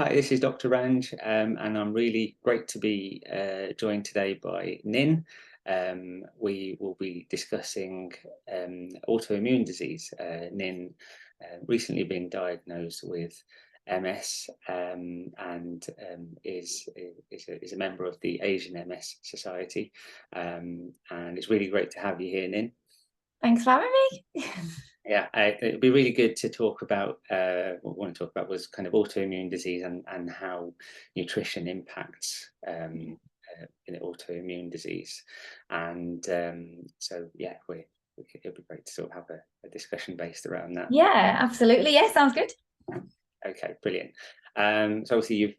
Hi, this is Dr. Ranj, and I'm really great to be joined today by Nin. We will be discussing autoimmune disease. Nin recently been diagnosed with MS and is a member of the Asian MS Society. And it's really great to have you here, Nin. Thanks for having me. Yeah, it'd be really good to talk about what we want to talk about was kind of autoimmune disease and how nutrition impacts in autoimmune disease. And so, yeah, it'd be great to sort of have a discussion based around that. Yeah, absolutely. Yeah, sounds good. Okay, brilliant. So obviously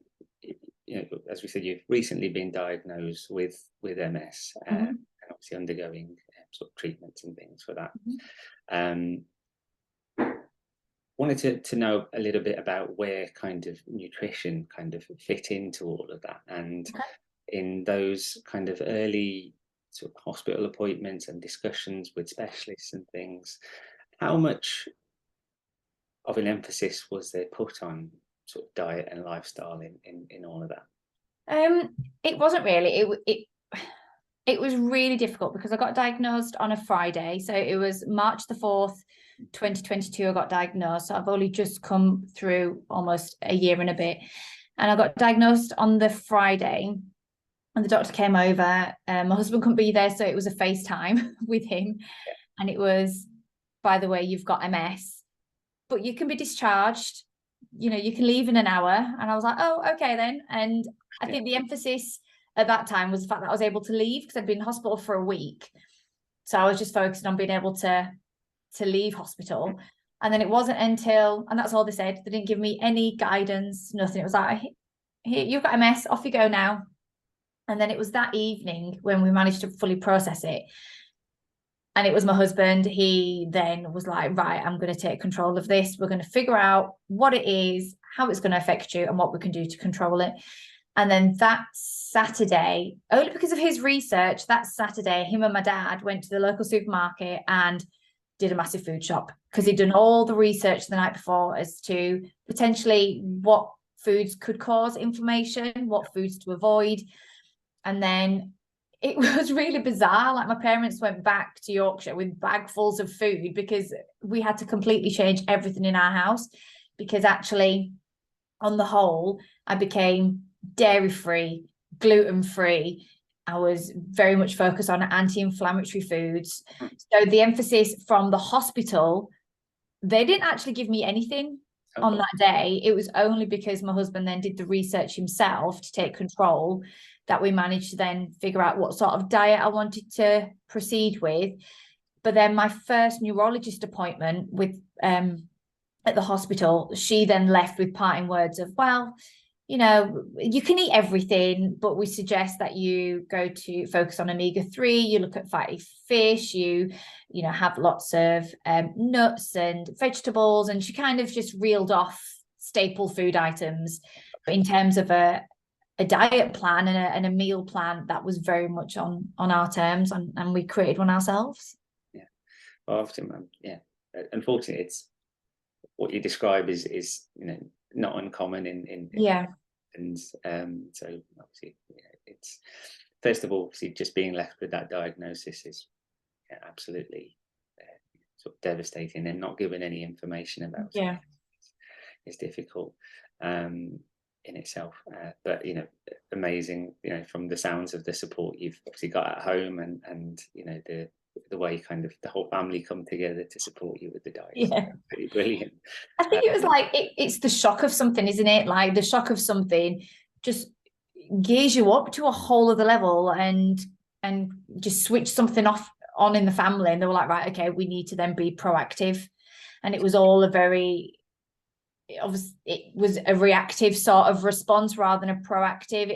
as we said, you've recently been diagnosed with MS and obviously undergoing sort of treatments and things for that. Um, wanted to know a little bit about where kind of nutrition kind of fit into all of that, and in those kind of early sort of hospital appointments and discussions with specialists and things, how much of an emphasis was there put on sort of diet and lifestyle in all of that? It wasn't really. It was really difficult because I got diagnosed on a Friday. So it was March the 4th, 2022, I got diagnosed. So I've only just come through almost a year and a bit. And I got diagnosed on the Friday and the doctor came over. My husband couldn't be there, so it was a FaceTime with him. And it was, by the way, you've got MS, but you can be discharged. You can leave in an hour. And I was like, oh, okay then. And I think the emphasis at that time was the fact that I was able to leave because I'd been in hospital for a week. So I was just focused on being able to leave hospital. And then it wasn't until, and that's all they said, they didn't give me any guidance, nothing. It was like, here, you've got MS, off you go now. And then it was that evening when we managed to fully process it. And it was my husband. He then was like, right, I'm going to take control of this. We're going to figure out what it is, how it's going to affect you, and what we can do to control it. And then that Saturday, only because of his research, that Saturday, him and my dad went to the local supermarket and did a massive food shop because he'd done all the research the night before as to potentially what foods could cause inflammation, what foods to avoid. And then it was really bizarre. Like, my parents went back to Yorkshire with bagfuls of food because we had to completely change everything in our house, because actually, on the whole, I became dairy-free, gluten-free. I was very much focused on anti-inflammatory foods. So the emphasis from the hospital, they didn't actually give me anything on that day. It was only because my husband then did the research himself to take control that we managed to then figure out what sort of diet I wanted to proceed with. But then my first neurologist appointment with at the hospital, she then left with parting words of, well, you can eat everything, but we suggest that you go to focus on omega-3, you look at fatty fish, you have lots of nuts and vegetables. And she kind of just reeled off staple food items. But in terms of a diet plan and a meal plan, that was very much on our terms, and we created one ourselves. Yeah, well, often, unfortunately, it's what you describe is not uncommon in yeah. And so obviously, it's first of all, obviously, just being left with that diagnosis is absolutely sort of devastating, and not given any information about it is difficult in itself. But amazing, from the sounds of the support you've obviously got at home, and the way kind of the whole family come together to support you with the diet. Yeah, pretty brilliant. I think it was like it's the shock of something, isn't it? Like, the shock of something just gears you up to a whole other level, and just switch something off on in the family. And they were like, right, okay, we need to then be proactive. And it was all it was a reactive sort of response rather than a proactive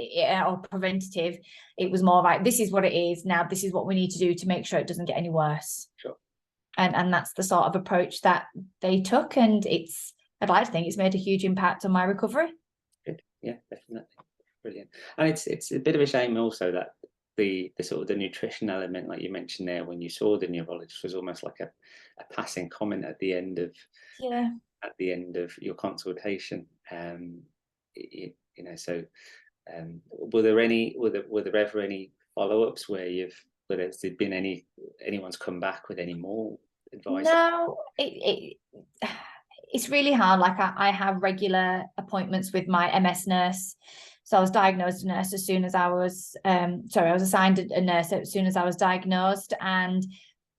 or preventative. It was more like, this is what it is now, this is what we need to do to make sure it doesn't get any worse. Sure. And that's the sort of approach that they took, and I'd like to think it's made a huge impact on my recovery. Good. Yeah, definitely. Brilliant. And it's a bit of a shame also that the sort of the nutrition element, like you mentioned there, when you saw the neurologist, was almost like a passing comment at the end of your consultation. you know, so were there ever any follow-ups where there's been anyone's come back with any more advice? No, it's really hard. Like I have regular appointments with my MS nurse. So I was diagnosed a nurse as soon as I was I was assigned a nurse as soon as I was diagnosed, and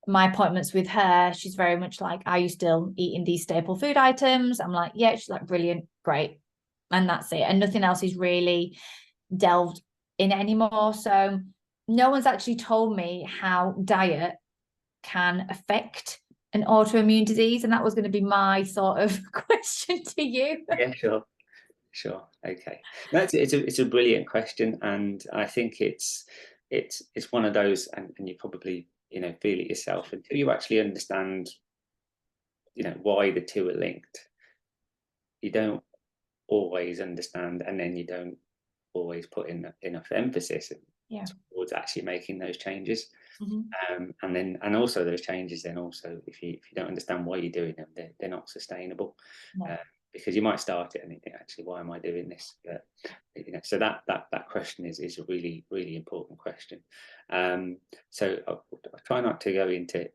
my appointments with her, she's very much like, are you still eating these staple food items? I'm like, yeah. She's like, brilliant, great. And that's it. And nothing else is really delved in anymore. So no one's actually told me how diet can affect an autoimmune disease, and that was going to be my sort of question to you. Yeah, sure, okay. It's a brilliant question, and I think it's one of those, and you probably, you know, feel it yourself until you actually understand, you know, why the two are linked. You don't always understand, and then you don't always put in enough emphasis towards actually making those changes. And also those changes, then also, if you don't understand why you're doing them, they're not sustainable. Because you might start it and you think, actually, why am I doing this? But, you know, so that question is a really, really important question. So I'll try not to go into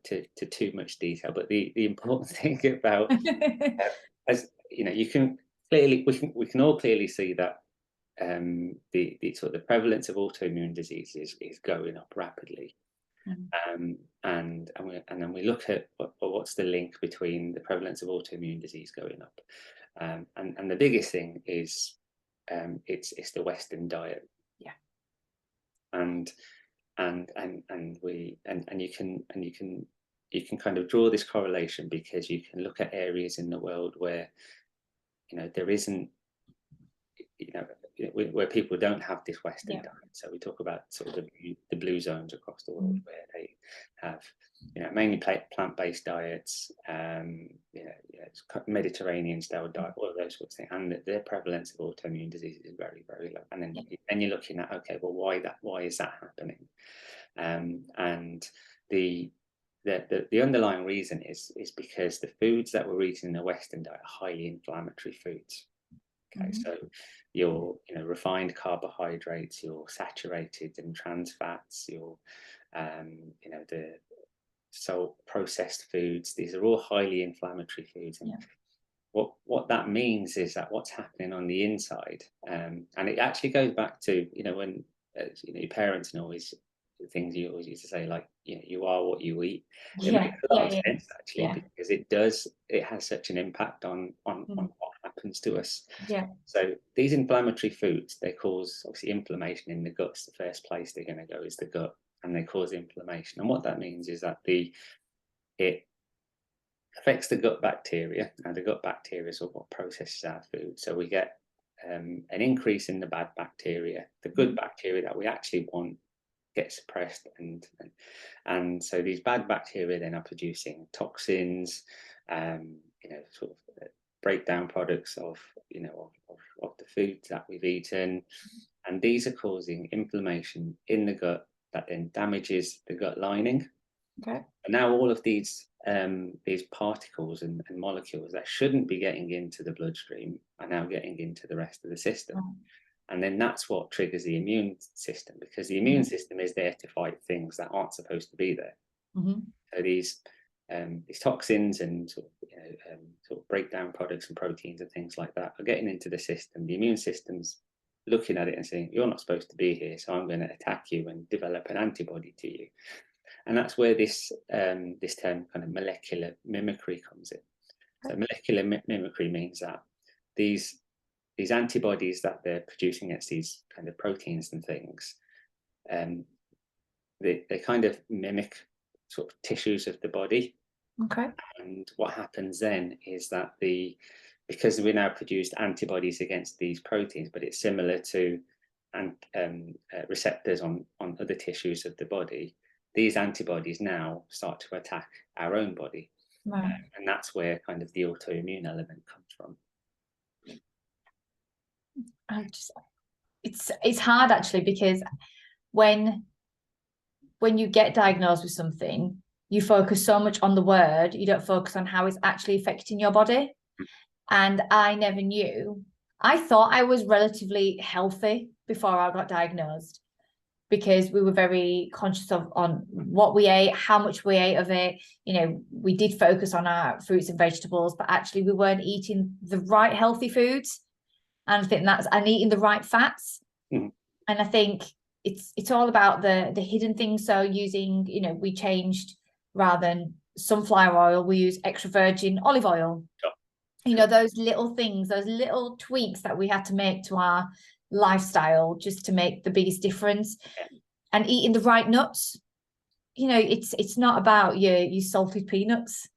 too much detail, but the important thing about as you know, we can all clearly see that the sort of the prevalence of autoimmune diseases is going up rapidly. And then we look at what's the link between the prevalence of autoimmune disease going up, and the biggest thing is it's the Western diet. And you can kind of draw this correlation, because you can look at areas in the world where, you know, there isn't, you know, where people don't have this Western diet. So we talk about sort of the blue zones across the world where they have, you know, mainly plant-based diets, you know, Mediterranean style diet, all of those sorts of things, and their prevalence of autoimmune disease is very, very low. And then you're looking at, okay, well, why is that happening? And the underlying reason is because the foods that we're eating in the Western diet are highly inflammatory foods. Okay, so your, you know, refined carbohydrates, your saturated and trans fats, your you know, the salt processed foods, these are all highly inflammatory foods. And what that means is that what's happening on the inside, and it actually goes back to, you know, when you know, your parents and always the things you always used to say, like, you know, you are what you eat. It makes a lot of sense, actually, because it has such an impact on what happens to us. So these inflammatory foods, they cause, obviously, inflammation in the guts. The first place they're going to go is the gut, and they cause inflammation. And what that means is that it affects the gut bacteria, and the gut bacteria is what processes our food. So we get an increase in the bad bacteria. The good bacteria that we actually want get suppressed, and so these bad bacteria then are producing toxins, you know, sort of breakdown products of, you know, of the foods that we've eaten, and these are causing inflammation in the gut that then damages the gut lining. And now all of these particles and molecules that shouldn't be getting into the bloodstream are now getting into the rest of the system. And then that's what triggers the immune system, because the immune system is there to fight things that aren't supposed to be there. So these toxins and sort of breakdown products and proteins and things like that are getting into the system. The immune system's looking at it and saying, you're not supposed to be here, so I'm going to attack you and develop an antibody to you. And that's where this term kind of molecular mimicry comes in. So molecular mimicry means that these antibodies that they're producing against these kind of proteins and things, they kind of mimic sort of tissues of the body. And what happens then is that because we now produced antibodies against these proteins, but it's similar to receptors on other tissues of the body, these antibodies now start to attack our own body. And that's where kind of the autoimmune element comes from. It's hard, actually, because when you get diagnosed with something, you focus so much on the word, you don't focus on how it's actually affecting your body. And I never knew I thought I was relatively healthy before I got diagnosed, because we were very conscious on what we ate, how much we ate of it. You know, we did focus on our fruits and vegetables, but actually we weren't eating the right healthy foods. And I think and eating the right fats. Mm. And I think it's all about the hidden things. So using, you know, we changed, rather than sunflower oil, we use extra virgin olive oil. Sure. You know, those little things, those little tweaks that we had to make to our lifestyle just to make the biggest difference. And eating the right nuts. You know, it's not about your salted peanuts.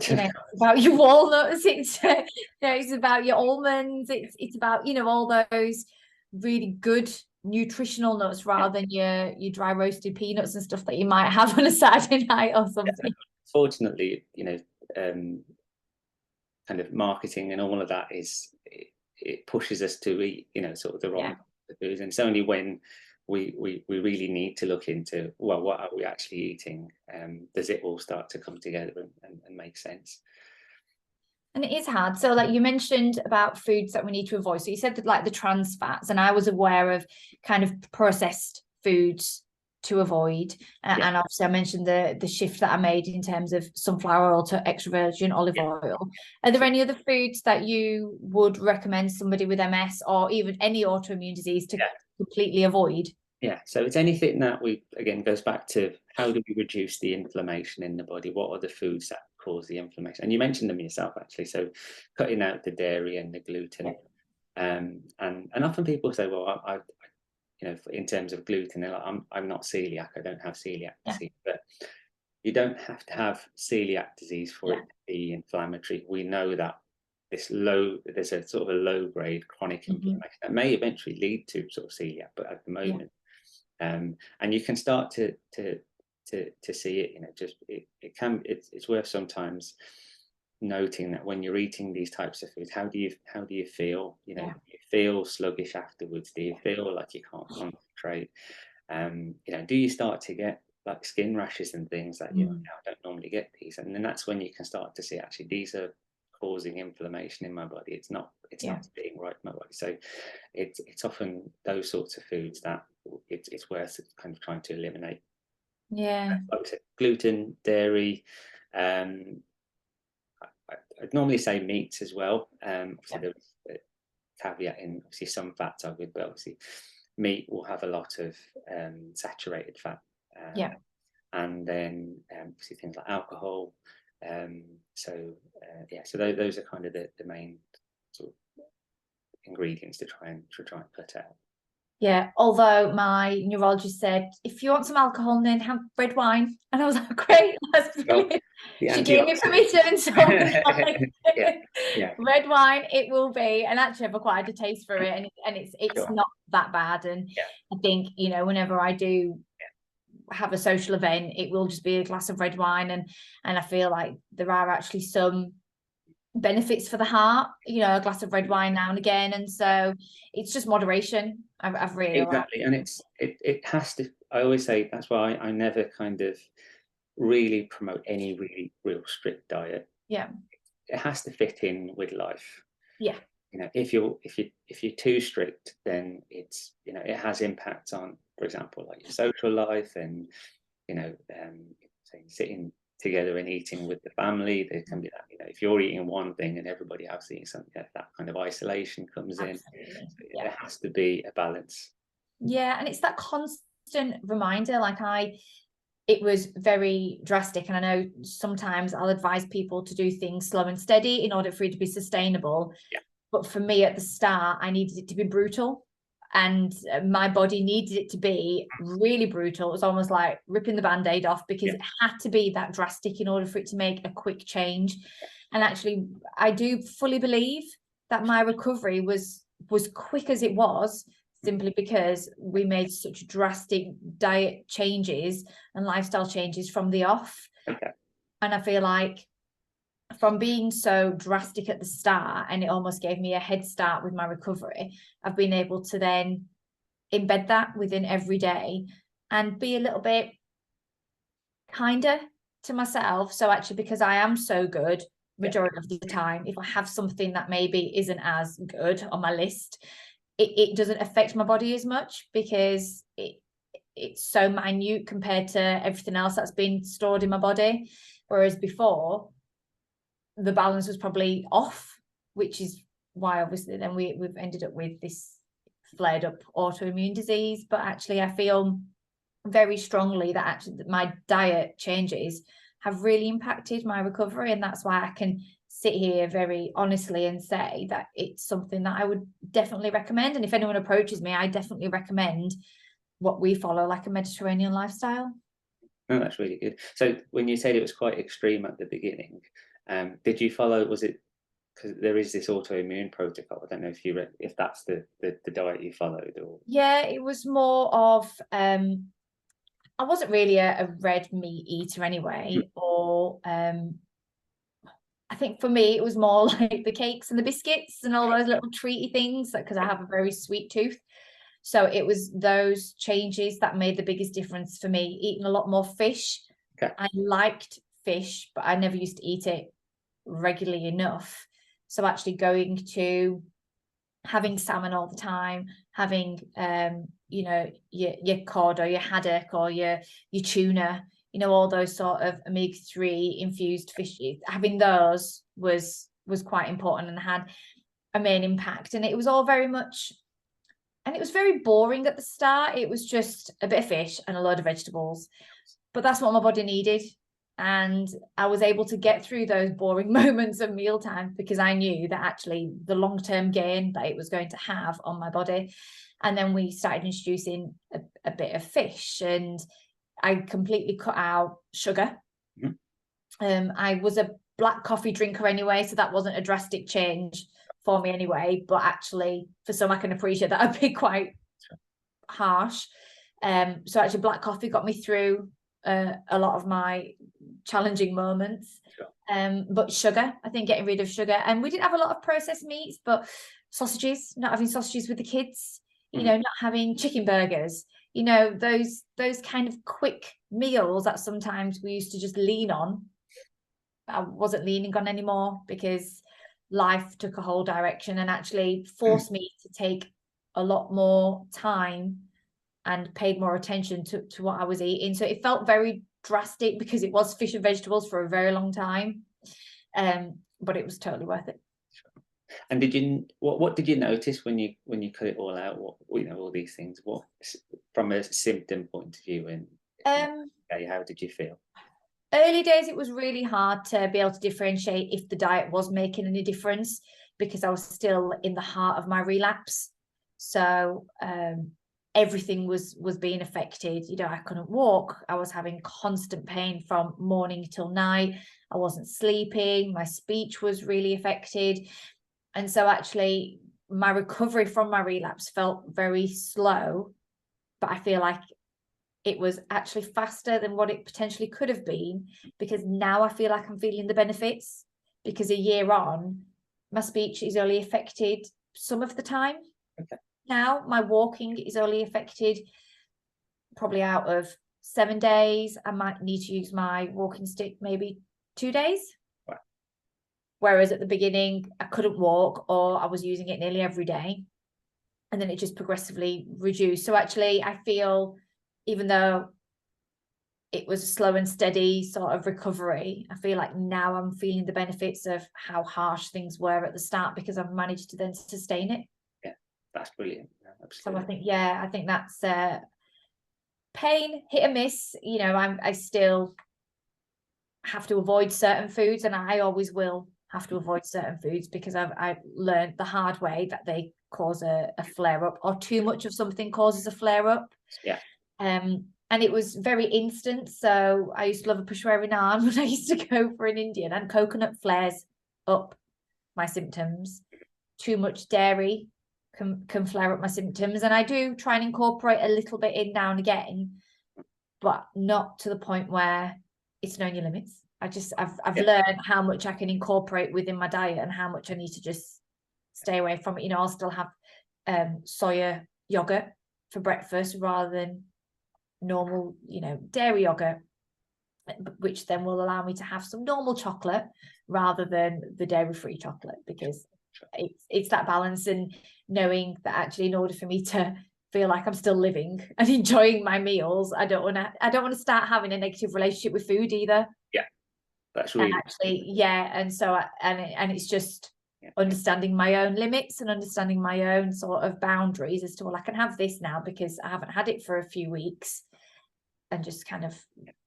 You know, it's about your walnuts. It's you know, it's about your almonds. It's about, you know, all those really good nutritional nuts, rather than your dry roasted peanuts and stuff that you might have on a Saturday night or something. Fortunately, you know, kind of marketing and all of that it pushes us to eat, you know, sort of the wrong foods, and it's only when we really need to look into, well, what are we actually eating, does it all start to come together and make sense. And it is hard. So like you mentioned about foods that we need to avoid. So you said that, like the trans fats, and I was aware of kind of processed foods to avoid. And obviously I mentioned the shift that I made in terms of sunflower oil to extra virgin olive oil. Are there any other foods that you would recommend somebody with MS or even any autoimmune disease to completely avoid? Yeah, so it's anything that again goes back to, how do we reduce the inflammation in the body? What are the foods that cause the inflammation? And you mentioned them yourself, actually. So cutting out the dairy and the gluten. And often people say, well, I you know, in terms of gluten, they're like, I'm not celiac, I don't have celiac disease. But you don't have to have celiac disease for it to be inflammatory. We know that there's a sort of a low grade chronic inflammation that may eventually lead to sort of celiac, but at the moment, and you can start to see it. You know, just it's worth sometimes noting that when you're eating these types of foods, how do you feel? You know, do you feel sluggish afterwards? Do you feel like you can't concentrate? You know, do you start to get like skin rashes and things that you know, I don't normally get these? And then that's when you can start to see, actually, these are causing inflammation in my body. It's not being right in my body. So it's often those sorts of foods that it's worth kind of trying to eliminate. Like I said, gluten, dairy. I'd normally say meats as well. Obviously there's a caveat in, obviously some fats are good, but obviously meat will have a lot of saturated fat. And then obviously things like alcohol. So those are kind of the main sort of ingredients to try and cut out. Yeah, although my neurologist said, if you want some alcohol, then have red wine. And I was like, great, that's brilliant. She gave me permission. So red wine, it will be. And actually, I've acquired a taste for it, and it's not that bad. And I think, you know, whenever I do have a social event, it will just be a glass of red wine. And I feel like there are actually some benefits for the heart, you know, a glass of red wine now and again. And so it's just moderation. I've realized. Exactly. And it has to, I always say, that's why I never kind of really promote any really real strict diet. It has to fit in with life. You know, if you're too strict, then it's, you know, it has impact on, for example, like your social life, and you know, sitting together and eating with the family. There can be that, you know, if you're eating one thing and everybody else eating something, that kind of isolation comes in. So there has to be a balance. And it's that constant reminder. Like it was very drastic, and I know sometimes I'll advise people to do things slow and steady in order for it to be sustainable. But for me at the start, I needed it to be brutal, and my body needed it to be really brutal. It was almost like ripping the band-aid off, because it had to be that drastic in order for it to make a quick change. And actually, I do fully believe that my recovery was quick as it was, simply because we made such drastic diet changes and lifestyle changes from the off. And I feel like from being so drastic at the start, and it almost gave me a head start with my recovery, I've been able to then embed that within every day and be a little bit kinder to myself. So actually, because I am so good, majority of the time. If I have something that maybe isn't as good on my list, it doesn't affect my body as much because it's so minute compared to everything else that's been stored in my body. Whereas before, the balance was probably off, which is why obviously then we've ended up with this flared up autoimmune disease. But actually I feel very strongly that actually my diet changes have really impacted my recovery, and that's why I can sit here very honestly and say that it's something that I would definitely recommend. And if anyone approaches me, I definitely recommend what we follow, like a Mediterranean lifestyle. No, that's really good. So when you said it was quite extreme at the beginning, did you follow, was it, because there is this autoimmune protocol, I don't know if you if that's the diet you followed? Or yeah, it was more of I wasn't really a red meat eater anyway, or I think for me it was more like the cakes and the biscuits and all those little treaty things, because I have a very sweet tooth. So it was those changes that made the biggest difference for me. Eating a lot more fish. Okay. I liked fish, but I never used to eat it regularly enough. So actually going to having salmon all the time, having you know, your cod or your haddock or your tuna, you know, all those sort of omega-3 infused fish, having those was quite important and had a main impact. And it was all very much, and it was very boring at the start. It was just a bit of fish and a load of vegetables, but that's what my body needed. And I was able to get through those boring moments of mealtime because I knew that actually the long-term gain that it was going to have on my body. And then we started introducing a bit of fish, and I completely cut out sugar. Mm-hmm. I was a black coffee drinker anyway, so that wasn't a drastic change for me anyway, but actually for some I can appreciate that I'd be quite harsh. So actually black coffee got me through a lot of my challenging moments. Sure. But sugar, I think getting rid of sugar, and we didn't have a lot of processed meats, but sausages, not having sausages with the kids, you know, not having chicken burgers, you know, those kind of quick meals that sometimes we used to just lean on. I wasn't leaning on anymore because life took a whole direction and actually forced me to take a lot more time and paid more attention to what I was eating. So it felt very drastic because it was fish and vegetables for a very long time. But it was totally worth it. And did you, what did you notice when you cut it all out? What, you know, all these things, what from a symptom point of view, and how did you feel? Early days, it was really hard to be able to differentiate if the diet was making any difference because I was still in the heart of my relapse. So everything was being affected. You know, I couldn't walk. I was having constant pain from morning till night. I wasn't sleeping. My speech was really affected. And so actually my recovery from my relapse felt very slow, but I feel like it was actually faster than what it potentially could have been, because now I feel like I'm feeling the benefits, because a year on, my speech is only affected some of the time. Okay. Now my walking is only affected probably out of 7 days. I might need to use my walking stick maybe 2 days. Wow. Whereas at the beginning, I couldn't walk, or I was using it nearly every day. And then it just progressively reduced. So actually, I feel, even though it was a slow and steady sort of recovery, I feel like now I'm feeling the benefits of how harsh things were at the start, because I've managed to then sustain it. Yeah, that's brilliant. Yeah, absolutely. So I think that's pain, hit or miss. You know, I still have to avoid certain foods, and I always will have to avoid certain foods because I've learned the hard way that they cause a flare up, or too much of something causes a flare up. Yeah. And it was very instant. So I used to love a peshwari naan when I used to go for an Indian, and coconut flares up my symptoms. Too much dairy can flare up my symptoms. And I do try and incorporate a little bit in now and again, but not to the point where it's known your limits. I've learned how much I can incorporate within my diet and how much I need to just stay away from it. You know, I'll still have soya yogurt for breakfast rather than normal, you know, dairy yogurt. which then will allow me to have some normal chocolate rather than the dairy-free chocolate, because it's that balance, and knowing that actually in order for me to feel like I'm still living and enjoying my meals, I don't want to start having a negative relationship with food either. Yeah, that's really, and actually, yeah. And so it's just understanding my own limits and understanding my own sort of boundaries as to, well, I can have this now because I haven't had it for a few weeks, and just kind of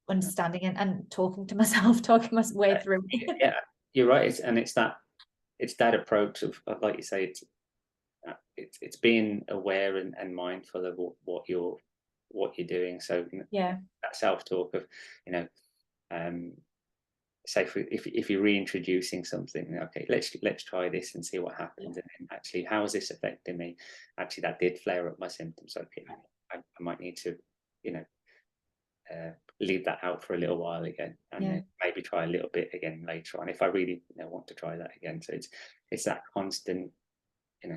understanding and talking to myself, talking my way through. Yeah, you're right. It's that approach of, like you say, it's being aware and mindful of what you're doing. So Yeah, that self-talk of, say if you're reintroducing something, okay, let's try this and see what happens, and then actually, how is this affecting me? Actually, that did flare up my symptoms. Okay, I might need to, leave that out for a little while again, and then maybe try a little bit again later on if I really want to try that again. So it's that constant,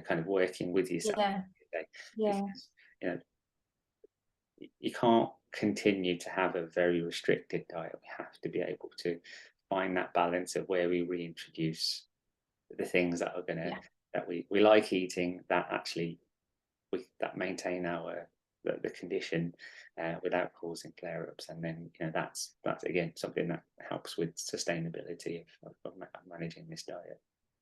kind of working with yourself. Because, you can't continue to have a very restricted diet. We have to be able to find that balance of where we reintroduce the things that are gonna that we like eating, that actually that maintain our the condition without causing flare-ups, and then that's again something that helps with sustainability of managing this diet.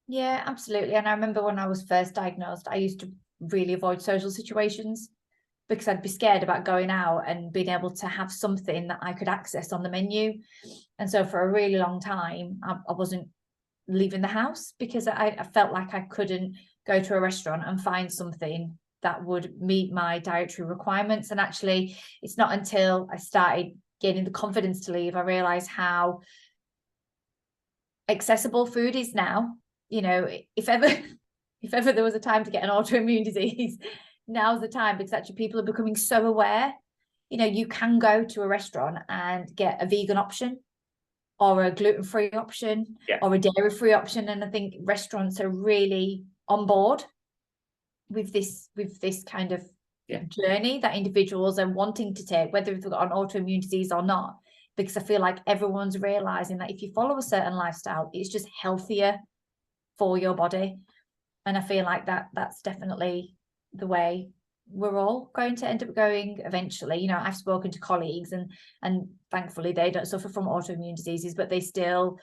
Yeah, absolutely. And I remember when I was first diagnosed, I used to really avoid social situations because I'd be scared about going out and being able to have something that I could access on the menu. And so for a really long time, I wasn't leaving the house because I felt like I couldn't go to a restaurant and find something that would meet my dietary requirements. And actually, it's not until I started gaining the confidence to leave, I realized how accessible food is now. If ever there was a time to get an autoimmune disease, now's the time, because actually people are becoming so aware. You can go to a restaurant and get a vegan option or a gluten-free option or a dairy-free option. And I think restaurants are really on board with this kind of journey that individuals are wanting to take, whether they've got an autoimmune disease or not, because I feel like everyone's realizing that if you follow a certain lifestyle, it's just healthier for your body. And I feel like that's definitely the way we're all going to end up going eventually. I've spoken to colleagues and thankfully they don't suffer from autoimmune diseases, but they still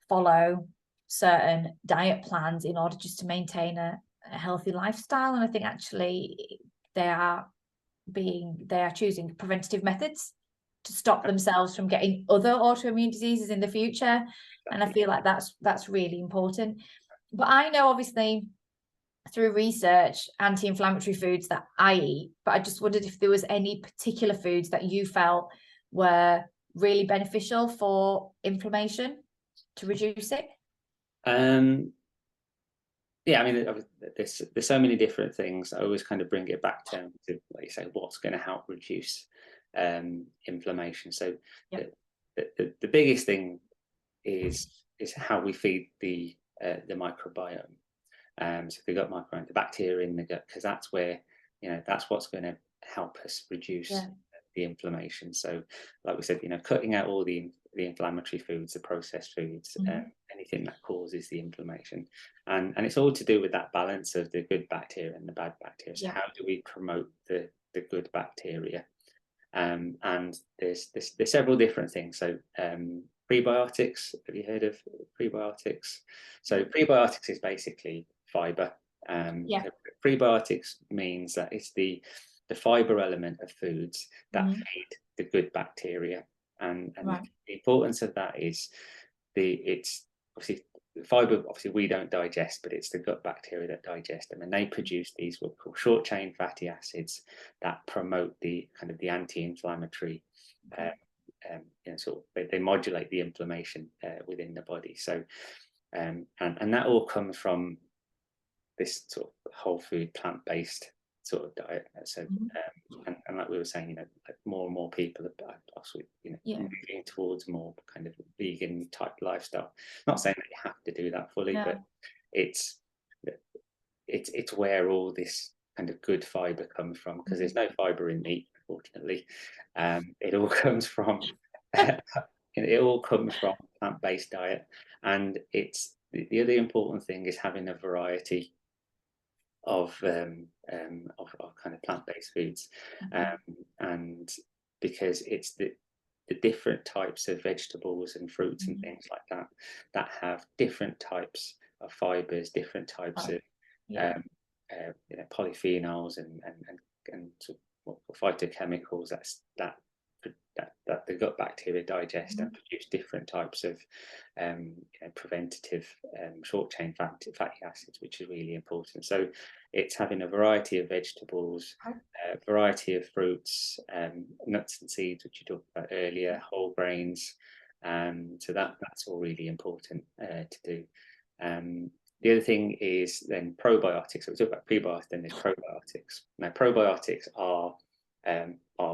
follow certain diet plans in order just to maintain a healthy lifestyle. And I think actually they are choosing preventative methods to stop themselves from getting other autoimmune diseases in the future. And I feel like that's really important. But I know, obviously, through research, anti-inflammatory foods that I eat, but I just wondered if there was any particular foods that you felt were really beneficial for inflammation to reduce it. Yeah, I mean, there's so many different things. I always kind of bring it back to, like you say, what's going to help reduce inflammation. So the biggest thing is how we feed the microbiome. So the gut microbiome, the bacteria in the gut, because that's where that's what's going to help us reduce the inflammation. So, like we said, cutting out all the inflammatory foods, the processed foods, anything that causes the inflammation, and it's all to do with that balance of the good bacteria and the bad bacteria. So how do we promote the good bacteria? And there's several different things. So prebiotics, have you heard of prebiotics? So prebiotics is basically fiber. So prebiotics means that it's the fiber element of foods that feed the good bacteria, and the importance of that is it's obviously fiber. Obviously, we don't digest, but it's the gut bacteria that digest them, and they produce these what we call short chain fatty acids that promote the kind of the anti-inflammatory. Sort of they modulate the inflammation within the body. So, and that all comes from this sort of whole food, plant-based sort of diet. So, and like we were saying, like more and more people are also, moving towards more kind of vegan type lifestyle. Not saying that you have to do that fully, but it's where all this kind of good fiber comes from, because there's no fiber in meat, unfortunately. It all comes from it all comes from plant-based diet, and it's the other important thing is having a variety of kind of plant-based foods, and because it's the different types of vegetables and fruits and things like that that have different types of fibers, different types of polyphenols and sort of phytochemicals that the gut bacteria digest and produce different types of preventative short chain fatty acids, which is really important. So it's having a variety of vegetables, a variety of fruits, nuts and seeds, which you talked about earlier, whole grains. So that's all really important to do. The other thing is then probiotics. So we talk about prebiotics, then there's probiotics. Now probiotics are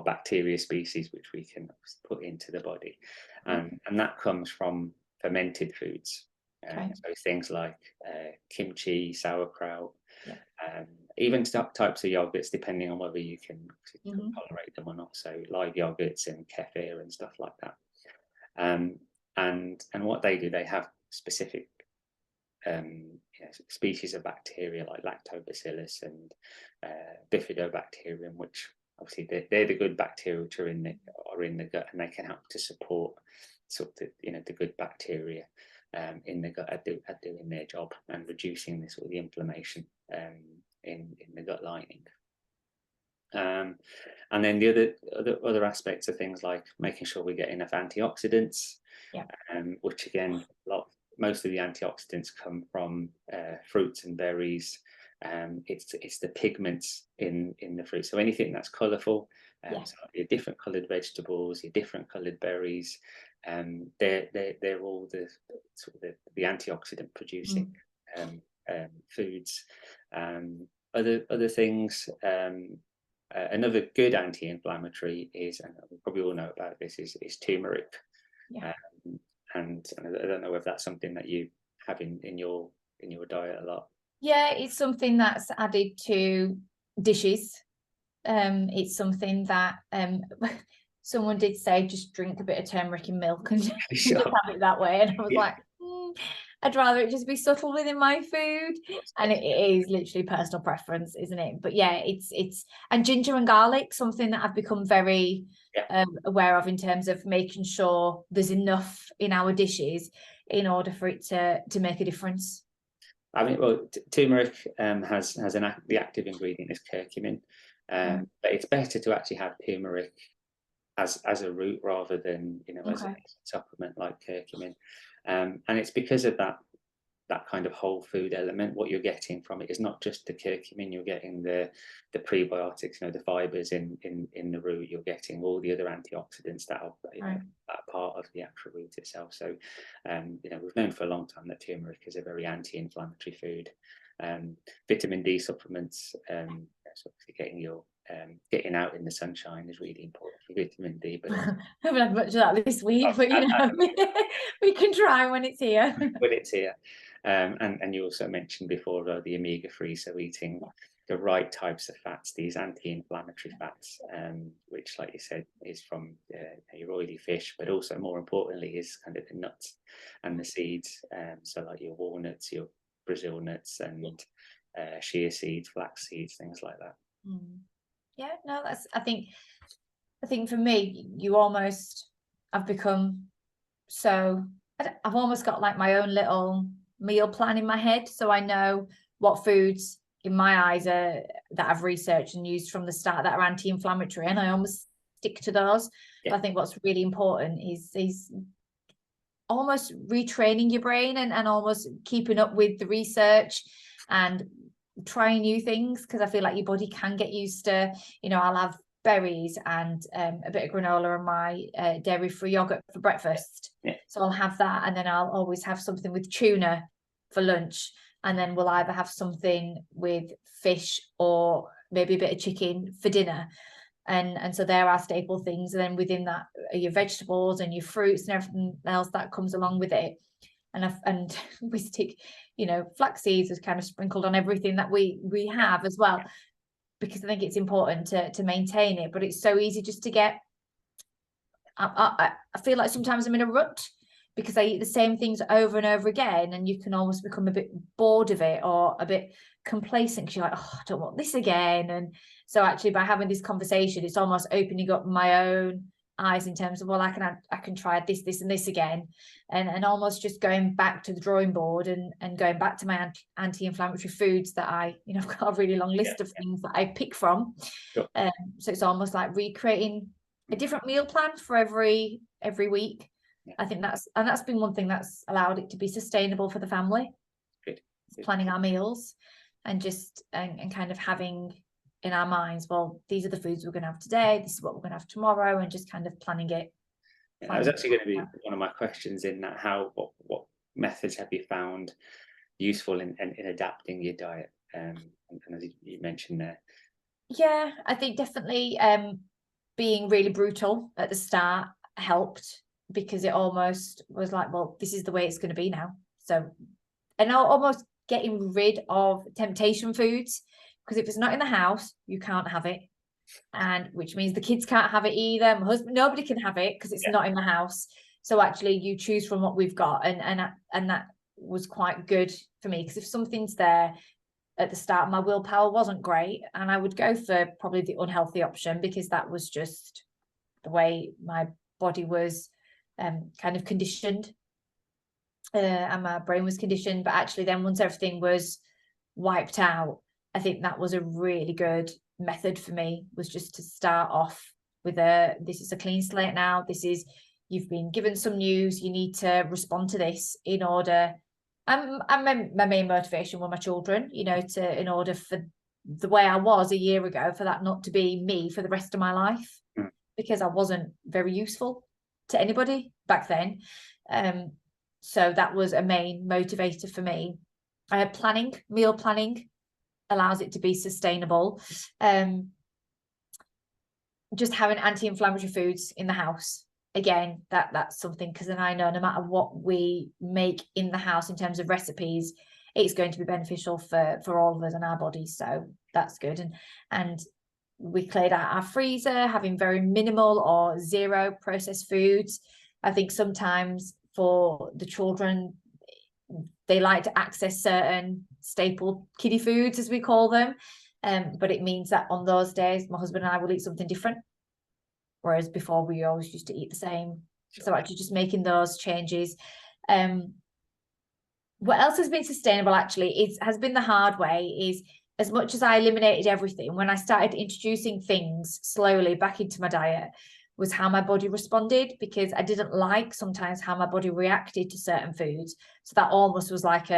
bacteria species which we can put into the body, and that comes from fermented foods. So things like kimchi, sauerkraut, even types of yogurts, depending on whether you can tolerate them or not. So live yogurts and kefir and stuff like that. And what they do, they have specific species of bacteria like lactobacillus and bifidobacterium, which obviously they're the good bacteria which are in the gut, and they can help to support sort of the good bacteria in the gut at doing their job and reducing the sort of the inflammation in the gut lining. And then the other aspects are things like making sure we get enough antioxidants, which again most of the antioxidants come from fruits and berries. It's the pigments in the fruit. So anything that's colourful, so your different coloured vegetables, your different coloured berries, they're all the sort of the antioxidant producing foods. Other things. Another good anti-inflammatory is, and we probably all know about this, is turmeric. And I don't know if that's something that you have in your diet a lot. Yeah, it's something that's added to dishes. It's something that someone did say, just drink a bit of turmeric in milk and just have it that way. And I was like, I'd rather it just be subtle within my food. And it is literally personal preference, isn't it? But yeah, it's and ginger and garlic, something that I've become very aware of in terms of making sure there's enough in our dishes in order for it to make a difference. I mean, well, turmeric has the active ingredient is curcumin, but it's better to actually have turmeric as a root rather than as a supplement like curcumin, and it's because of that kind of whole food element. What you're getting from it is not just the curcumin, you're getting the prebiotics, the fibers in the root, you're getting all the other antioxidants that are that part of the actual root itself. So we've known for a long time that turmeric is a very anti-inflammatory food. Vitamin D supplements, so getting out in the sunshine is really important for vitamin D. But I haven't had much of that this week, but we can try when it's here. When it's here. And you also mentioned before the omega-3, so eating the right types of fats, these anti-inflammatory fats, which, like you said, is from your oily fish, but also more importantly is kind of the nuts and the seeds. So like your walnuts, your Brazil nuts, and chia seeds, flax seeds, things like that. Yeah, no, I think for me, I've become I've almost got like my own little meal plan in my head, so I know what foods in my eyes are that I've researched and used from the start that are anti-inflammatory, and I almost stick to those. But I think what's really important is almost retraining your brain and almost keeping up with the research and trying new things, because I feel like your body can get used to, I'll have berries and a bit of granola and my dairy-free yogurt for breakfast. So I'll have that, and then I'll always have something with tuna for lunch, and then we'll either have something with fish or maybe a bit of chicken for dinner. And so there are staple things, and then within that are your vegetables and your fruits and everything else that comes along with it. And we stick, flax seeds is kind of sprinkled on everything that we have as well, because I think it's important to maintain it. But it's so easy just to get I feel like sometimes I'm in a rut because I eat the same things over and over again, and you can almost become a bit bored of it or a bit complacent because you're like, oh, I don't want this again. And so actually by having this conversation, it's almost opening up my own eyes in terms of, well, I can try this and this again, and almost just going back to the drawing board and going back to my anti-inflammatory foods that I've got a really long list of things that I pick from. Sure. So it's almost like recreating a different meal plan for every week. I think that's been one thing that's allowed it to be sustainable for the family. Good. Planning our meals and just and kind of having in our minds, well, these are the foods we're going to have today, this is what we're going to have tomorrow, and just kind of planning it. That was actually going to be one of my questions in that. What methods have you found useful in adapting your diet? And as you mentioned there. Yeah, I think definitely being really brutal at the start helped, because it almost was like, well, this is the way it's going to be now. So, and almost getting rid of temptation foods, because if it's not in the house, you can't have it. And which means the kids can't have it either. My husband, nobody can have it because it's not in the house. So actually you choose from what we've got. And that was quite good for me, because if something's there at the start, my willpower wasn't great, and I would go for probably the unhealthy option, because that was just the way my body was kind of conditioned, and my brain was conditioned. But actually then once everything was wiped out, I think that was a really good method for me, was just to start off with this is a clean slate now. You've been given some news, you need to respond to this in order. My main motivation were my children, in order for the way I was a year ago, for that not to be me for the rest of my life, because I wasn't very useful to anybody back then. So that was a main motivator for me. Meal planning allows it to be sustainable. Just having anti-inflammatory foods in the house, again, that's something, because then I know no matter what we make in the house in terms of recipes, it's going to be beneficial for all of us and our bodies. So that's good. And we cleared out our freezer, having very minimal or zero processed foods. I think sometimes for the children, they like to access certain staple kiddie foods, as we call them. But it means that on those days, my husband and I will eat something different, whereas before we always used to eat the same. Sure. So actually just making those changes. What else has been sustainable actually has been the hard way, is as much as I eliminated everything, when I started introducing things slowly back into my diet, was how my body responded, because I didn't like sometimes how my body reacted to certain foods. So that almost was like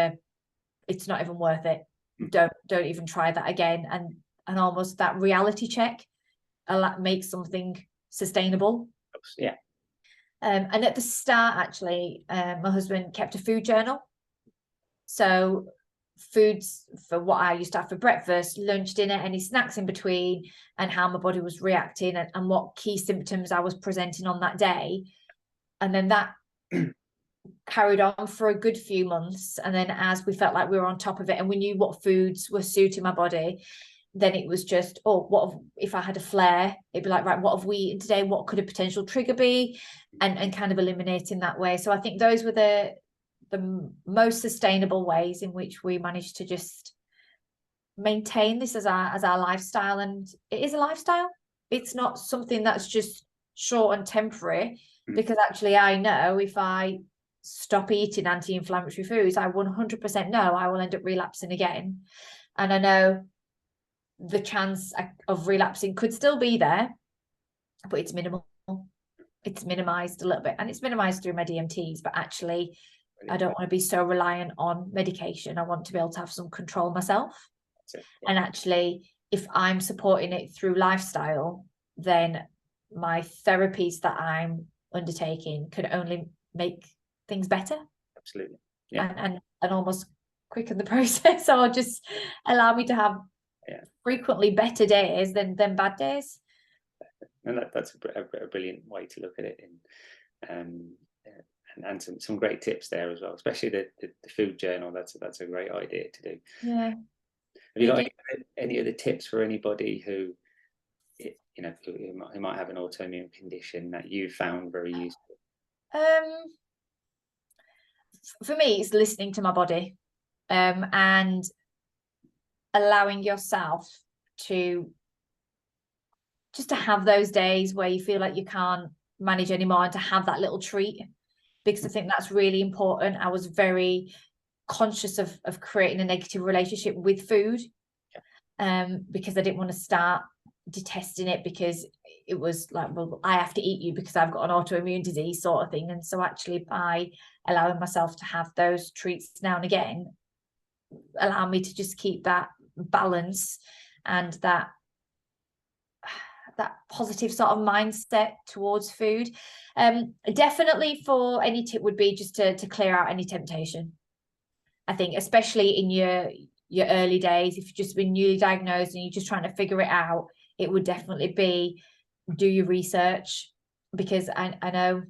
it's not even worth it. Don't even try that again. And almost that reality check makes something sustainable. Yeah. And at the start, actually, my husband kept a food journal. So foods for what I used to have for breakfast, lunch, dinner, any snacks in between, and how my body was reacting, and what key symptoms I was presenting on that day. And then that carried on for a good few months. And then as we felt like we were on top of it and we knew what foods were suiting my body, then it was just, if I had a flare, it'd be like, right, what have we eaten today? What could a potential trigger be? And kind of eliminating that way. So I think those were the most sustainable ways in which we managed to just maintain this as our lifestyle. And it is a lifestyle. It's not something that's just short and temporary, because actually I know if I stop eating anti-inflammatory foods, I 100% know I will end up relapsing again. And I know the chance of relapsing could still be there, but it's minimal. It's minimized a little bit, and it's minimized through my DMTs, but actually I don't want to be so reliant on medication. I want to be able to have some control myself. Yeah. And actually, if I'm supporting it through lifestyle, then my therapies that I'm undertaking could only make things better. Absolutely. Yeah. And almost quicken the process, or just allow me to have frequently better days than bad days. And that's a brilliant way to look at it. And some great tips there as well, especially the food journal. That's a great idea to do. Yeah. Have you got any other tips for anybody who, you know, who might have an autoimmune condition that you found very useful? For me, it's listening to my body, and allowing yourself to just to have those days where you feel like you can't manage anymore, and to have that little treat, because I think that's really important. I was very conscious of creating a negative relationship with food, because I didn't want to start detesting it, because it was like, well, I have to eat you because I've got an autoimmune disease sort of thing. And so actually by allowing myself to have those treats now and again, allow me to just keep that balance and that positive sort of mindset towards food. Definitely, for any tip would be just to clear out any temptation. I think especially in your early days, if you've just been newly diagnosed and you're just trying to figure it out, it would definitely be do your research, because I know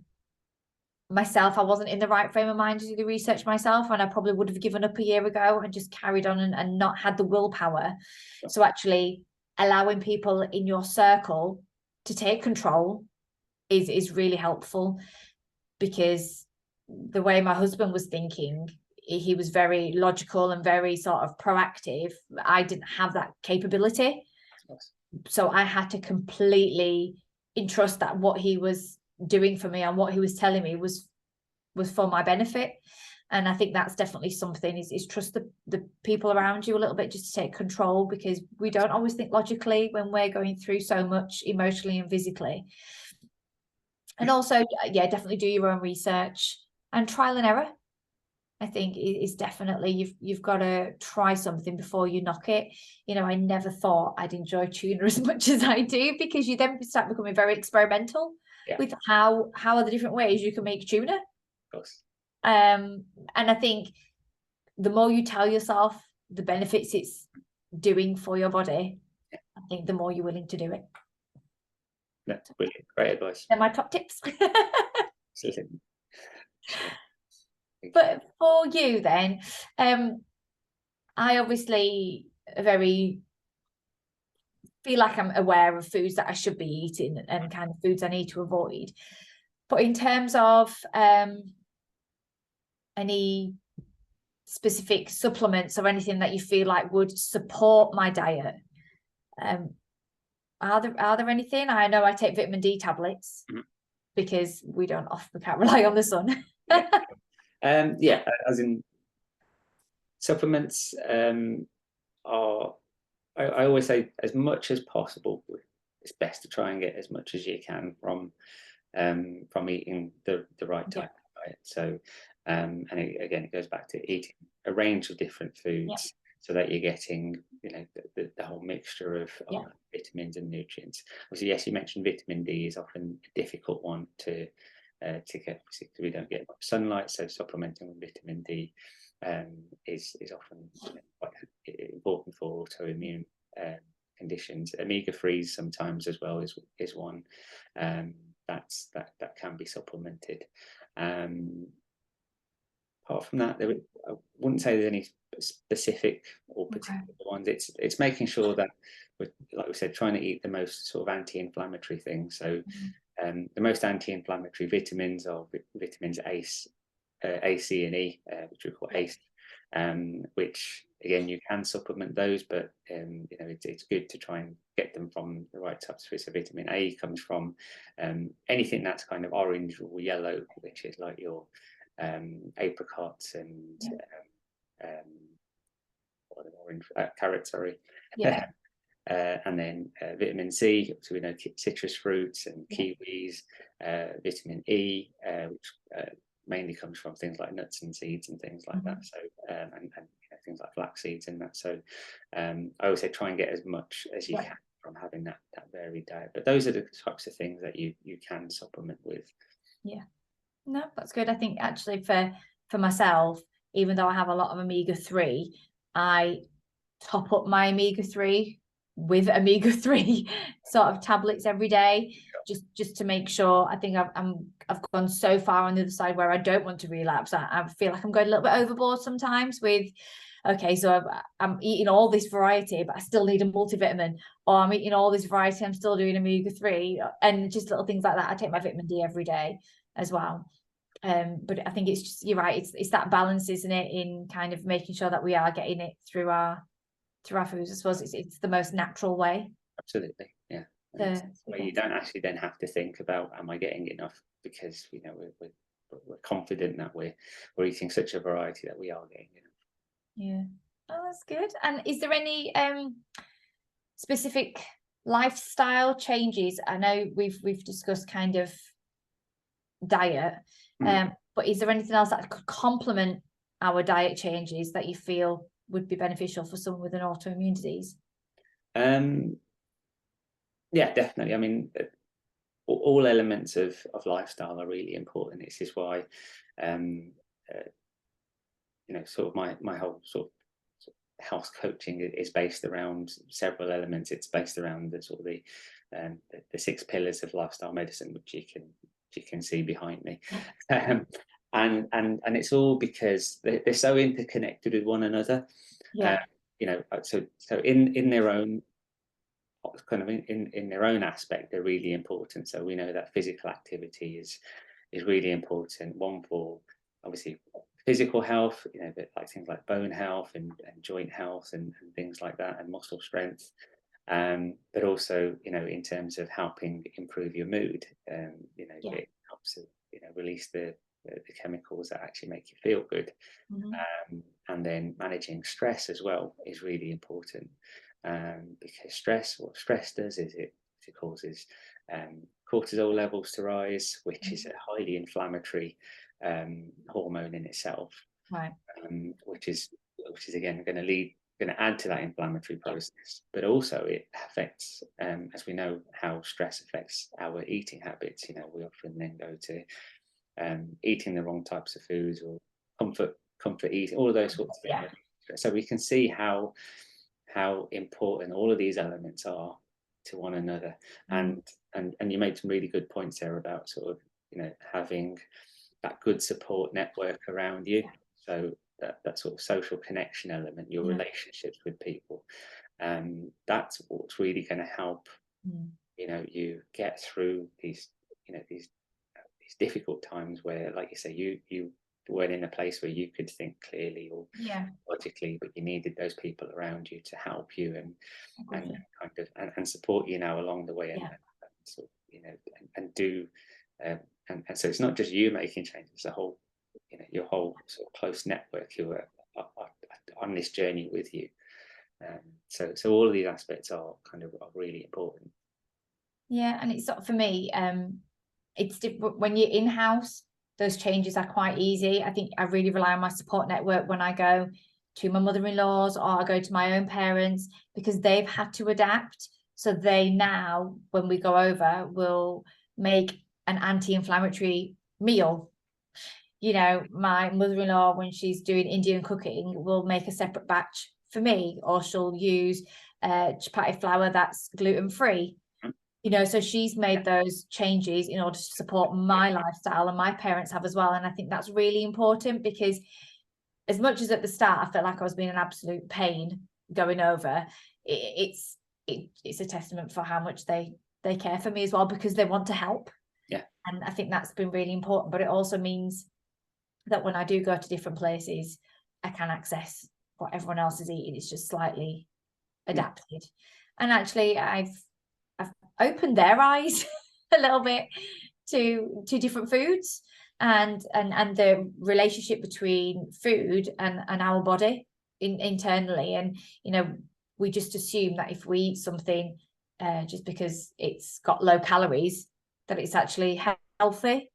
myself, I wasn't in the right frame of mind to do the research myself, and I probably would have given up a year ago and just carried on and not had the willpower. So actually allowing people in your circle to take control is really helpful, because the way my husband was thinking, he was very logical and very sort of proactive. I didn't have that capability. So I had to completely entrust that what he was doing for me and what he was telling me was for my benefit. And I think that's definitely something, is trust the people around you a little bit, just to take control, because we don't always think logically when we're going through so much emotionally and physically. And also, yeah, definitely do your own research, and trial and error, I think, is definitely, you've got to try something before you knock it. You know, I never thought I'd enjoy tuna as much as I do, because you then start becoming very experimental with how are the different ways you can make tuna. Of course. And I think the more you tell yourself the benefits it's doing for your body, I think the more you're willing to do it. That's brilliant. Great advice. They're my top tips. Absolutely. But for you then, I obviously feel like I'm aware of foods that I should be eating and kind of foods I need to avoid. But in terms of any specific supplements or anything that you feel like would support my diet, are there anything? I know I take vitamin D tablets because we can't rely on the sun. Yeah, as in supplements are, I always say, as much as possible, it's best to try and get as much as you can from eating the right type of diet. So and it goes back to eating a range of different foods, so that you're getting, you know, the whole mixture of vitamins and nutrients. Obviously, yes, you mentioned vitamin D is often a difficult one to get, because we don't get much sunlight, so supplementing with vitamin D is often, you know, quite important for autoimmune conditions. Omega-3s sometimes as well is one that can be supplemented. Apart from that, I wouldn't say there's any specific or particular ones. It's making sure that we're, like we said, trying to eat the most sort of anti-inflammatory things. So the most anti-inflammatory vitamins are vitamins A, C, and E, which we call ACE, which again you can supplement those, but you know, it's good to try and get them from the right types of food. So vitamin A comes from anything that's kind of orange or yellow, which is like your apricots and orange carrots, sorry. And then vitamin C, so we know citrus fruits and kiwis. Vitamin E, which mainly comes from things like nuts and seeds and things like that. So and you know, things like flax seeds and that. So I always say try and get as much as you can from having that varied diet. But those are the types of things that you can supplement with. Yeah. No, that's good. I think actually for myself, even though I have a lot of omega-3, I top up my omega-3 with omega-3 sort of tablets every day, just to make sure. I think I've gone so far on the other side where I don't want to relapse. I feel like I'm going a little bit overboard sometimes with okay, so I'm eating all this variety, but I still need a multivitamin, or I'm eating all this variety, I'm still doing omega-3, and just little things like that. I take my vitamin D every day as well. But I think it's just, you're right, it's that balance, isn't it, in kind of making sure that we are getting it through our foods. I suppose it's the most natural way. Absolutely, yeah. Where you don't actually then have to think about, am I getting enough, because you know we're confident that we're eating such a variety that we are getting enough. Yeah. Oh, that's good. And is there any specific lifestyle changes? I know we've discussed kind of diet, but is there anything else that could complement our diet changes that you feel would be beneficial for someone with an autoimmune disease? Yeah, definitely. I mean, all elements of lifestyle are really important. This is why, you know, sort of my whole sort of health coaching is based around several elements. It's based around the sort of the 6 pillars of lifestyle medicine, which you can see behind me. And it's all because they're so interconnected with one another. Yeah. You know, so in their own kind of in their own aspect, they're really important. So we know that physical activity is really important. One for obviously physical health, you know, like things like bone health and joint health and things like that, and muscle strength. But also, you know, in terms of helping improve your mood, you know, it helps to, you know, release the chemicals that actually make you feel good. And then managing stress as well is really important, because what stress does is it causes cortisol levels to rise, which is a highly inflammatory hormone in itself, Right. which is again going to add to that inflammatory process. But also it affects, as we know, how stress affects our eating habits. You know, we often then go to eating the wrong types of foods, or comfort eating, all of those sorts of things. So we can see how important all of these elements are to one another. And you made some really good points there about sort of, you know, having that good support network around you. So that sort of social connection element, your relationships with people, that's what's really going to help, you know, you get through these, you know, these difficult times where, like you say, you weren't in a place where you could think clearly or logically, but you needed those people around you to help you and kind of and support you now along the way, and sort of, you know, and do and so it's not just you making changes, it's a whole, you know, your whole sort of close network who are on this journey with you. So all of these aspects are really important. Yeah, and it's sort of, for me, it's different when you're in-house. Those changes are quite easy. I think I really rely on my support network when I go to my mother-in-law's or I go to my own parents, because they've had to adapt. So they now, when we go over, will make an anti-inflammatory meal. You know, my mother-in-law, when she's doing Indian cooking, will make a separate batch for me, or she'll use chapati flour that's gluten-free. You know, so she's made those changes in order to support my lifestyle, and my parents have as well. And I think that's really important, because as much as at the start I felt like I was being an absolute pain going over, it's a testament for how much they care for me as well, because they want to help. Yeah. And I think that's been really important. But it also means that when I do go to different places, I can access what everyone else is eating. It's just slightly adapted. And actually I've opened their eyes a little bit to different foods and the relationship between food and our body internally. And, you know, we just assume that if we eat something just because it's got low calories, that it's actually healthy.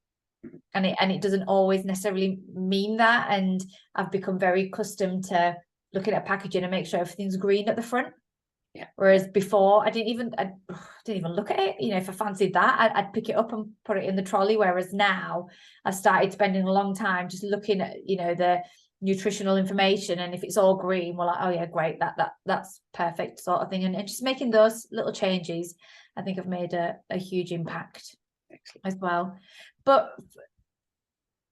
And it doesn't always necessarily mean that. And I've become very accustomed to looking at packaging and make sure everything's green at the front. Yeah. Whereas before I didn't even look at it. You know, if I fancied that, I'd pick it up and put it in the trolley. Whereas now I started spending a long time just looking at, you know, the nutritional information, and if it's all green, we're like, oh yeah, great, that's perfect, sort of thing. And just making those little changes, I think have made a huge impact. Excellent. As well. But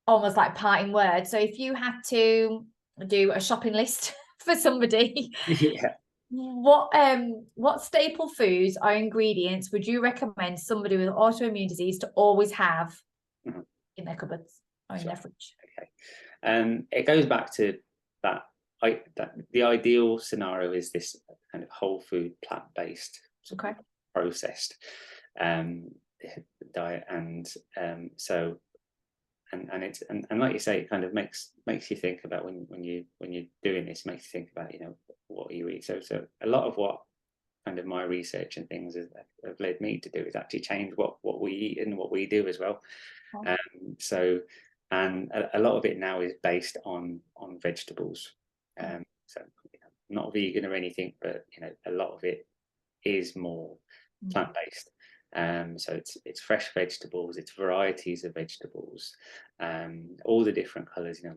almost like parting words. So if you had to do a shopping list for somebody. Yeah. What staple foods or ingredients would you recommend somebody with autoimmune disease to always have in their cupboards or in their fridge? Okay. It goes back to that. The ideal scenario is this kind of whole food, plant-based, processed diet, and so it's like you say, it kind of makes you think about when you're doing this, makes you think about, you know, what you eat. So a lot of what kind of my research and things have led me to do is actually change what we eat and what we do as well. So a lot of it now is based on vegetables. So, you know, not vegan or anything, but, you know, a lot of it is more plant-based. So it's fresh vegetables, it's varieties of vegetables, all the different colours. You know,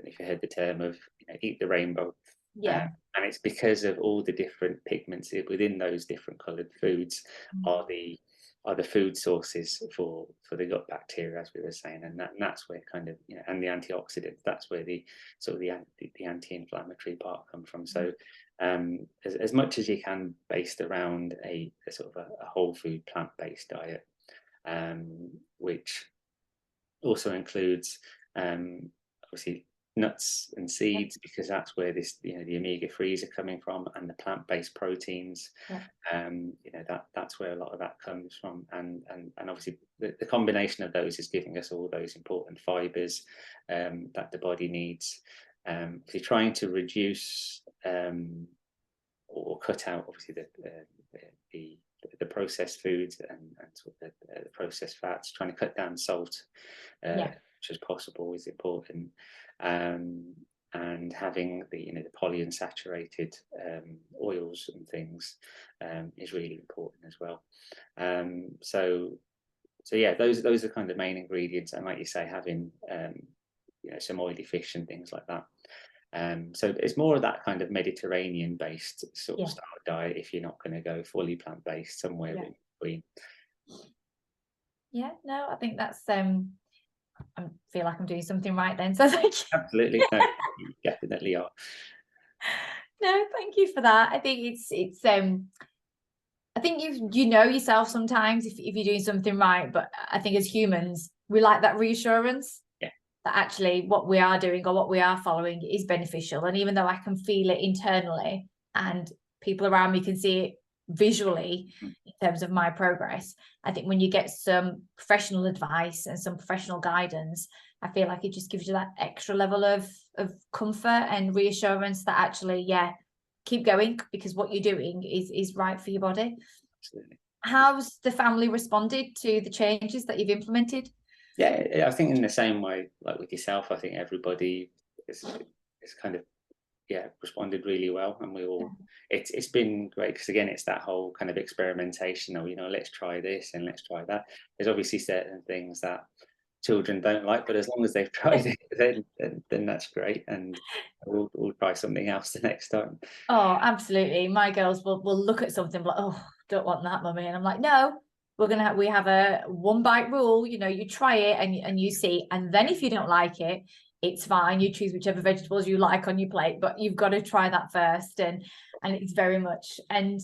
if you heard the term of, you know, eat the rainbow. And it's because of all the different pigments within those different coloured foods are the food sources for the gut bacteria, as we were saying, and that's where kind of, you know, and the antioxidants, that's where the sort of the anti-inflammatory part comes from. So as much as you can, based around a sort of a whole food plant-based diet, which also includes obviously nuts and seeds, because that's where this, you know, the omega-3s are coming from, and the plant-based proteins. You know, that's where a lot of that comes from, and obviously the combination of those is giving us all those important fibers that the body needs. If you're trying to reduce or cut out, obviously, the processed foods and sort of the processed fats, trying to cut down salt as much as possible is important. And having the, you know, the polyunsaturated oils and things is really important as well. So yeah, those are kind of main ingredients, and like you say, having you know, some oily fish and things like that. So it's more of that kind of Mediterranean based sort of style diet, if you're not going to go fully plant based, somewhere in between. Yeah, no, I think that's I feel like I'm doing something right then. So thank you. Absolutely, no, you definitely are. No, thank you for that. I think it's I think you know yourself sometimes if you're doing something right, but I think as humans we like that reassurance that actually what we are doing or what we are following is beneficial. And even though I can feel it internally and people around me can see it visually in terms of my progress, I think when you get some professional advice and some professional guidance, I feel like it just gives you that extra level of comfort and reassurance that actually, keep going, because what you're doing is right for your body. Absolutely. How's the family responded to the changes that you've implemented? Yeah, I think in the same way, like with yourself, I think everybody is kind of responded really well, and we all it's been great, because again, it's that whole kind of experimentation of, you know, let's try this and let's try that. There's obviously certain things that children don't like, but as long as they've tried it, then that's great, and we'll try something else the next time. Oh, absolutely. My girls will look at something like, oh, don't want that, mummy, and I'm like, no, we have a one bite rule. You know, you try it and you see, and then if you don't like it, it's fine, you choose whichever vegetables you like on your plate, but you've got to try that first. And it's very much, and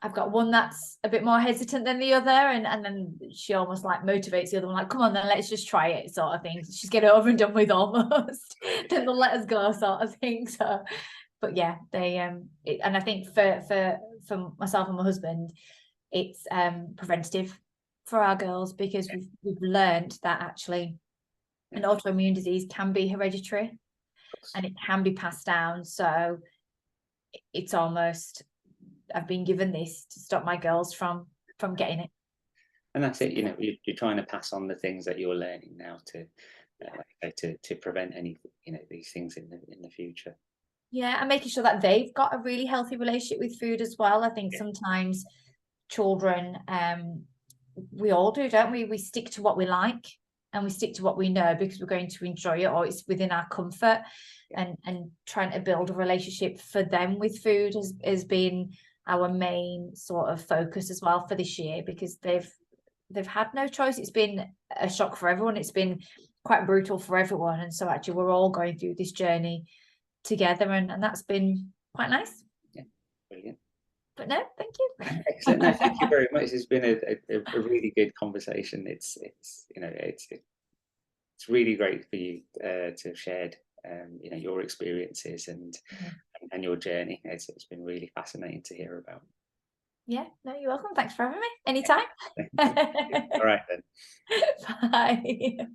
I've got one that's a bit more hesitant than the other, and then she almost like motivates the other one, like, come on then, let's just try it, sort of thing. She's get it over and done with almost. Then they'll let us go, sort of thing. So but yeah, they and I think for myself and my husband, it's preventative for our girls, because we've learned that actually an autoimmune disease can be hereditary and it can be passed down. So it's almost, I've been given this to stop my girls from getting it. And that's it, you know, you're trying to pass on the things that you're learning now to prevent any, you know, these things in the future. Yeah, and making sure that they've got a really healthy relationship with food as well. I think sometimes children, we all do, don't we? We stick to what we like and we stick to what we know because we're going to enjoy it, or it's within our comfort. And trying to build a relationship for them with food has been our main sort of focus as well for this year, because they've had no choice. It's been a shock for everyone. It's been quite brutal for everyone. And so actually we're all going through this journey together, and that's been quite nice. Yeah, brilliant. But no, thank you. Excellent. No, thank you very much. It's been a really good conversation. It's you know, it's really great for you to have shared you know, your experiences and your journey. It's been really fascinating to hear about. Yeah, no, you're welcome. Thanks for having me. Anytime. All right then. Bye.